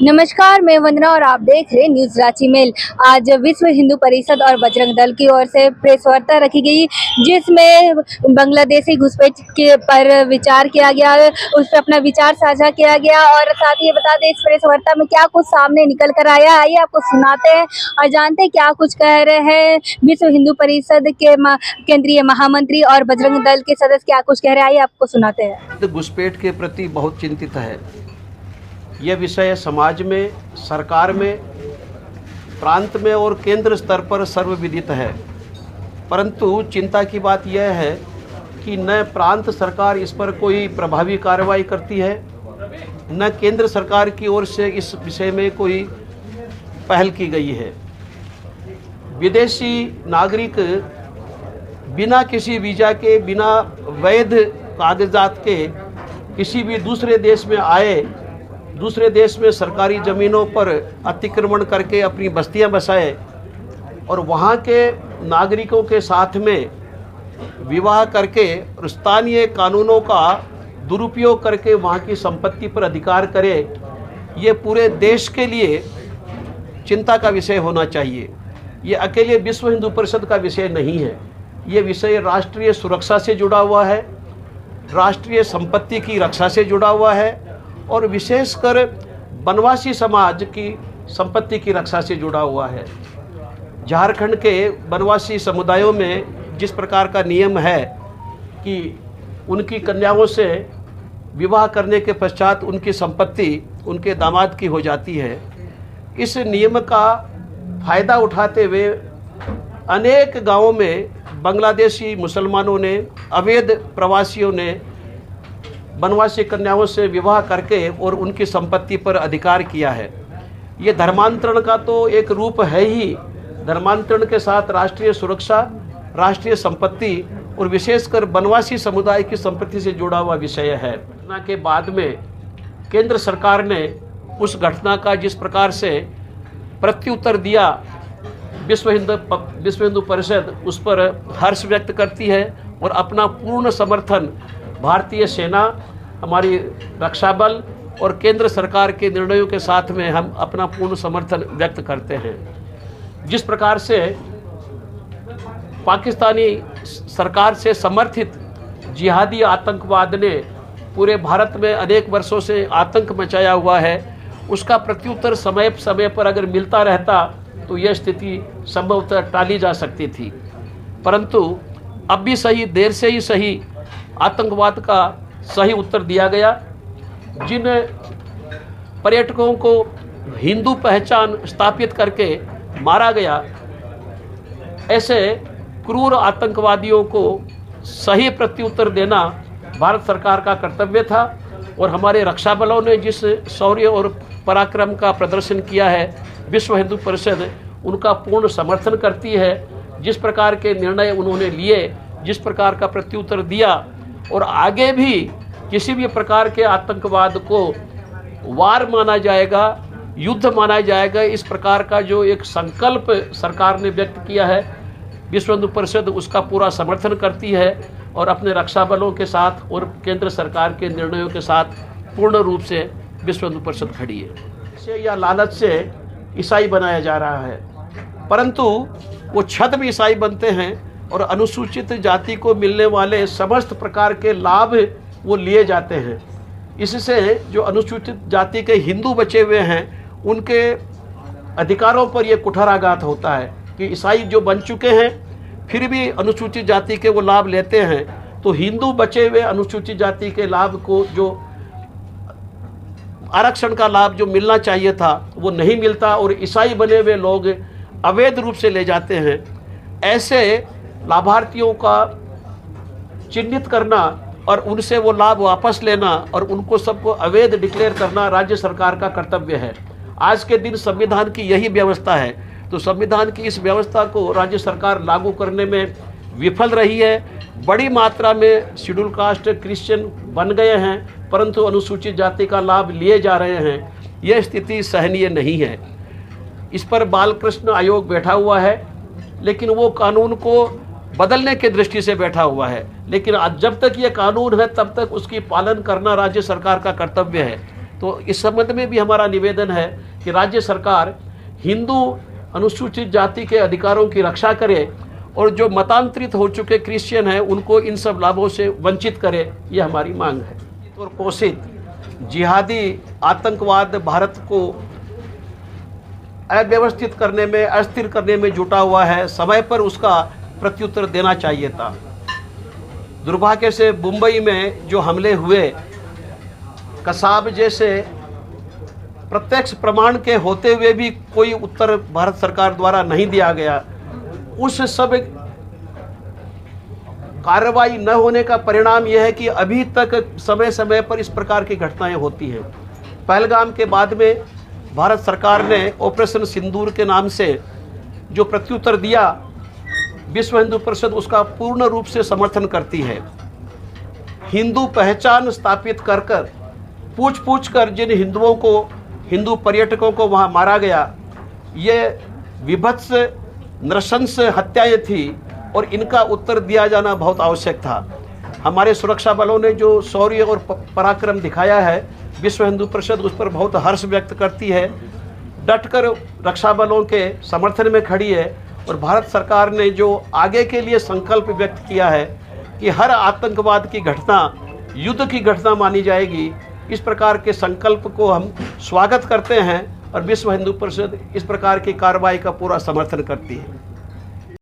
नमस्कार, मैं वंदना और आप देख रहे हैं न्यूज रांची मेल। आज विश्व हिंदू परिषद और बजरंग दल की ओर से प्रेस वार्ता रखी गई, जिसमें बांग्लादेशी घुसपैठ के पर विचार किया गया, उस पर अपना विचार साझा किया गया। और साथ ही बता दें इस प्रेस वार्ता में क्या कुछ सामने निकल कर आया, आइए आपको सुनाते हैं और जानते हैं क्या कुछ कह रहे हैं विश्व हिंदू परिषद के केंद्रीय महामंत्री और बजरंग दल के सदस्य क्या कुछ कह रहे हैं, आइए आपको सुनाते हैं। घुसपैठ के प्रति बहुत चिंतित है। यह विषय समाज में, सरकार में, प्रांत में और केंद्र स्तर पर सर्वविदित है। परंतु चिंता की बात यह है कि न प्रांत सरकार इस पर कोई प्रभावी कार्रवाई करती है, न केंद्र सरकार की ओर से इस विषय में कोई पहल की गई है। विदेशी नागरिक बिना किसी वीज़ा के, बिना वैध कागजात के किसी भी दूसरे देश में आए, दूसरे देश में सरकारी ज़मीनों पर अतिक्रमण करके अपनी बस्तियां बसाए और वहां के नागरिकों के साथ में विवाह करके और स्थानीय कानूनों का दुरुपयोग करके वहां की संपत्ति पर अधिकार करे, ये पूरे देश के लिए चिंता का विषय होना चाहिए। ये अकेले विश्व हिंदू परिषद का विषय नहीं है। ये विषय राष्ट्रीय सुरक्षा से जुड़ा हुआ है, राष्ट्रीय संपत्ति की रक्षा से जुड़ा हुआ है और विशेषकर वनवासी समाज की संपत्ति की रक्षा से जुड़ा हुआ है। झारखंड के वनवासी समुदायों में जिस प्रकार का नियम है कि उनकी कन्याओं से विवाह करने के पश्चात उनकी संपत्ति उनके दामाद की हो जाती है, इस नियम का फ़ायदा उठाते हुए अनेक गांवों में बांग्लादेशी मुसलमानों ने, अवैध प्रवासियों ने वनवासी कन्याओं से विवाह करके और उनकी संपत्ति पर अधिकार किया है। ये धर्मांतरण का तो एक रूप है ही। धर्मांतरण के साथ राष्ट्रीय सुरक्षा, राष्ट्रीय संपत्ति और विशेषकर वनवासी समुदाय की संपत्ति से जुड़ा हुआ विषय है। घटना के बाद में केंद्र सरकार ने उस घटना का जिस प्रकार से प्रत्युत्तर दिया, विश्व हिंदू परिषद उस पर हर्ष व्यक्त करती है और अपना पूर्ण समर्थन भारतीय सेना, हमारी रक्षा बल और केंद्र सरकार के निर्णयों के साथ में हम अपना पूर्ण समर्थन व्यक्त करते हैं। जिस प्रकार से पाकिस्तानी सरकार से समर्थित जिहादी आतंकवाद ने पूरे भारत में अनेक वर्षों से आतंक मचाया हुआ है, उसका प्रत्युत्तर समय समय पर अगर मिलता रहता तो यह स्थिति संभवतः टाली जा सकती थी। परंतु अब भी सही, देर से ही सही, आतंकवाद का सही उत्तर दिया गया। जिन पर्यटकों को हिंदू पहचान स्थापित करके मारा गया, ऐसे क्रूर आतंकवादियों को सही प्रत्युत्तर देना भारत सरकार का कर्तव्य था और हमारे रक्षा बलों ने जिस शौर्य और पराक्रम का प्रदर्शन किया है, विश्व हिंदू परिषद उनका पूर्ण समर्थन करती है। जिस प्रकार के निर्णय उन्होंने लिए, जिस प्रकार का प्रत्युत्तर दिया और आगे भी किसी भी प्रकार के आतंकवाद को वार माना जाएगा, युद्ध माना जाएगा, इस प्रकार का जो एक संकल्प सरकार ने व्यक्त किया है, विश्व हिंदू परिषद उसका पूरा समर्थन करती है और अपने रक्षा बलों के साथ और केंद्र सरकार के निर्णयों के साथ पूर्ण रूप से विश्व हिंदू परिषद खड़ी है। इसे या लालच से ईसाई बनाया जा रहा है, परंतु वो छद भी ईसाई बनते हैं और अनुसूचित जाति को मिलने वाले समस्त प्रकार के लाभ वो लिए जाते हैं। इससे जो अनुसूचित जाति के हिंदू बचे हुए हैं, उनके अधिकारों पर ये कुठाराघात होता है कि ईसाई जो बन चुके हैं फिर भी अनुसूचित जाति के वो लाभ लेते हैं, तो हिंदू बचे हुए अनुसूचित जाति के लाभ को, जो आरक्षण का लाभ जो मिलना चाहिए था, वो नहीं मिलता और ईसाई बने हुए लोग अवैध रूप से ले जाते हैं। ऐसे लाभार्थियों का चिन्हित करना और उनसे वो लाभ वापस लेना और उनको सबको अवैध डिक्लेयर करना राज्य सरकार का कर्तव्य है। आज के दिन संविधान की यही व्यवस्था है, तो संविधान की इस व्यवस्था को राज्य सरकार लागू करने में विफल रही है। बड़ी मात्रा में शेड्यूल कास्ट क्रिश्चियन बन गए हैं, परंतु अनुसूचित जाति का लाभ लिए जा रहे हैं। यह स्थिति सहनीय नहीं है। इस पर बालकृष्ण आयोग बैठा हुआ है, लेकिन वो कानून को बदलने की दृष्टि से बैठा हुआ है, लेकिन जब तक ये कानून है तब तक उसकी पालन करना राज्य सरकार का कर्तव्य है। तो इस संबंध में भी हमारा निवेदन है कि राज्य सरकार हिंदू अनुसूचित जाति के अधिकारों की रक्षा करे और जो मतांतरित हो चुके क्रिश्चियन हैं उनको इन सब लाभों से वंचित करे, यह हमारी मांग है। और पोषित जिहादी आतंकवाद भारत को अव्यवस्थित करने में, अस्थिर करने में जुटा हुआ है। समय पर उसका प्रत्युत्तर देना चाहिए था। दुर्भाग्य से मुंबई में जो हमले हुए, कसाब जैसे प्रत्यक्ष प्रमाण के होते हुए भी कोई उत्तर भारत सरकार द्वारा नहीं दिया गया, उस सब कार्रवाई न होने का परिणाम यह है कि अभी तक समय समय पर इस प्रकार की घटनाएं होती हैं। पहलगाम के बाद में भारत सरकार ने ऑपरेशन सिंदूर के नाम से जो प्रत्युत्तर दिया, विश्व हिंदू परिषद उसका पूर्ण रूप से समर्थन करती है। हिंदू पहचान स्थापित कर कर पूछ पूछ कर जिन हिंदुओं को, हिंदू पर्यटकों को वहाँ मारा गया, ये विभत्स नृशंस हत्याएं थी और इनका उत्तर दिया जाना बहुत आवश्यक था। हमारे सुरक्षा बलों ने जो शौर्य और पराक्रम दिखाया है, विश्व हिंदू परिषद उस पर बहुत हर्ष व्यक्त करती है, डटकर रक्षा बलों के समर्थन में खड़ी है। और भारत सरकार ने जो आगे के लिए संकल्प व्यक्त किया है कि हर आतंकवाद की घटना युद्ध की घटना मानी जाएगी, इस प्रकार के संकल्प को हम स्वागत करते हैं और विश्व हिंदू परिषद इस प्रकार की कार्रवाई का पूरा समर्थन करती है।